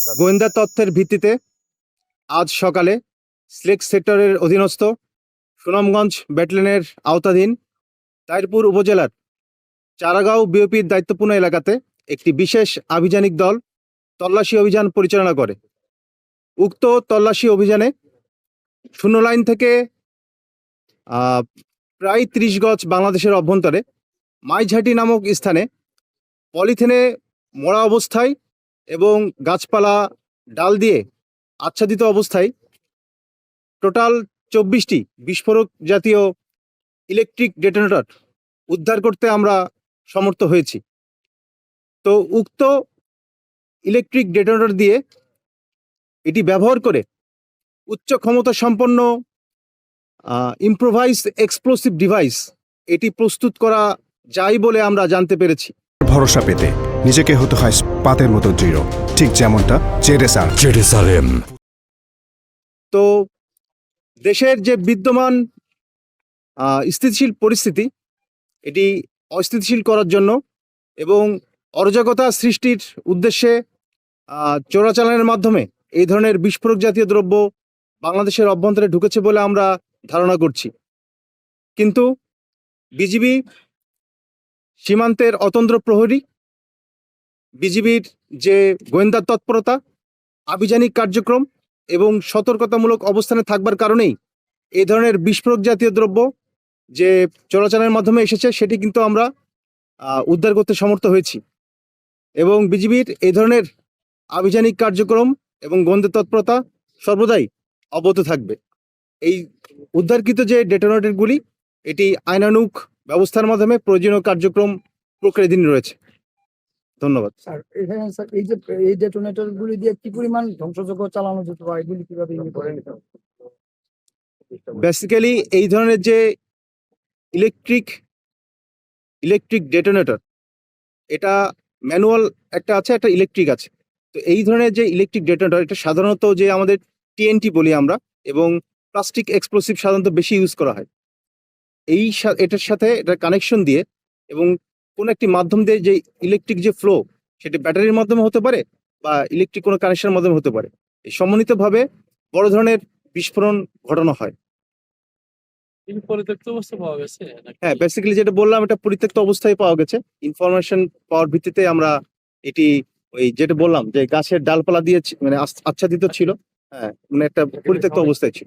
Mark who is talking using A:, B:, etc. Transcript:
A: গোয়েন্দা তথ্যের ভিত্তিতে আজ সকালে সিলেট সেক্টরের অধীনস্থ সুনামগঞ্জ ব্যাটালিয়নের আওতাধীন তাহিরপুর উপজেলার চারাগাঁও বিওপির দায়িত্বপূর্ণ এলাকাতে একটি বিশেষ আভিযানিক দল তল্লাশি অভিযান পরিচালনা করে। উক্ত তল্লাশি অভিযানে শূন্য লাইন থেকে প্রায় ৩০ গজ বাংলাদেশের অভ্যন্তরে মাইঝাটি নামক স্থানে পলিথিনে মোড়া অবস্থায় এবং গাছপালা ডাল দিয়ে আচ্ছাদিত অবস্থায় টোটাল ২৪টি বিস্ফোরক জাতীয় ইলেকট্রিক ডেটোনেটর উদ্ধার করতে আমরা সমর্থ হয়েছি। তো উক্ত ইলেকট্রিক ডেটোনেটর দিয়ে এটি ব্যবহার করে উচ্চ ক্ষমতা সম্পন্ন ইম্প্রোভাইজ এক্সপ্লোসিভ ডিভাইস এটি প্রস্তুত করা যায় বলে আমরা জানতে পেরেছি।
B: ভরসা পেতে নিজেকে হতে হয় পাতের মতো দৃঢ়, ঠিক যেমনটা জেডএসআরএম।
A: তো দেশের যে বিদ্যমান স্থিতিশীল পরিস্থিতি এটি অস্থিতিশীল করার জন্য এবং অরাজকতা সৃষ্টির উদ্দেশ্যে চোরাচালানের মাধ্যমে এই ধরনের বিস্ফোরক জাতীয় দ্রব্য বাংলাদেশের অভ্যন্তরে ঢুকেছে বলে আমরা ধারণা করছি। কিন্তু বিজিবি, সীমান্তের অতন্ত্র প্রহরী, বিজিবির যে গোয়েন্দা তৎপরতা, আভিযানিক কার্যক্রম এবং সতর্কতামূলক অবস্থানে থাকবার কারণেই এই ধরনের বিস্ফোরক জাতীয় দ্রব্য যে চোরাচালানের মাধ্যমে এসেছে সেটি কিন্তু আমরা উদ্ধার করতে সমর্থ হয়েছি। এবং বিজিবির এই ধরনের আভিযানিক কার্যক্রম এবং গোয়েন্দা তৎপরতা সর্বদাই অব্যাহত থাকবে। এই উদ্ধারকৃত যে ডেটোনেটরগুলি এটি আইনানুগ ব্যবস্থার মাধ্যমে প্রয়োজনীয় কার্যক্রম প্রক্রিয়াধীন রয়েছে। ধন্যবাদ
C: স্যার। এখানে স্যার এই ডেটোনেটর গুলি দিয়ে কি পরিমাণ ধ্বংসযজ্ঞ চালানো যেতে পারে, এগুলি কিভাবে করে নিতে হবে?
A: বেসিক্যালি এই ধরনের যে ইলেকট্রিক ডেটোনেটর এটা ম্যানুয়াল একটা আছে, একটা ইলেকট্রিক আছে। তো এই ধরনের যে ইলেকট্রিক ডেটোনেটর এটা সাধারণত যে আমাদের টিএনটি বলি আমরা, এবং প্লাস্টিক এক্সপ্লোসিভ সাধারণত বেশি ইউজ করা হয়। এটার সাথে এটা কানেকশন দিয়ে এবং কোন একটি মাধ্যম দিয়ে যে ইলেকট্রিক যে ফ্লো সেটি ব্যাটারির মাধ্যমে হতে পারে বা ইলেকট্রিক কোনো কানেকশনের মাধ্যমে হতে পারে। এই সমন্বিতভাবে বড় ধরনের বিস্ফোরণ ঘটানো হয়।
D: পরিত্যক্ত অবস্থা পাওয়া গেছে?
A: হ্যাঁ, বেসিক্যালি যেটা বললাম এটা পরিত্যক্ত অবস্থায় পাওয়া গেছে। ইনফরমেশন পাওয়ার ভিত্তিতে আমরা এটি ওই যেটা বললাম যে গাছের ডালপালা দিয়ে মানে আচ্ছাদিত ছিল। হ্যাঁ, মানে একটা পরিত্যক্ত অবস্থায় ছিল।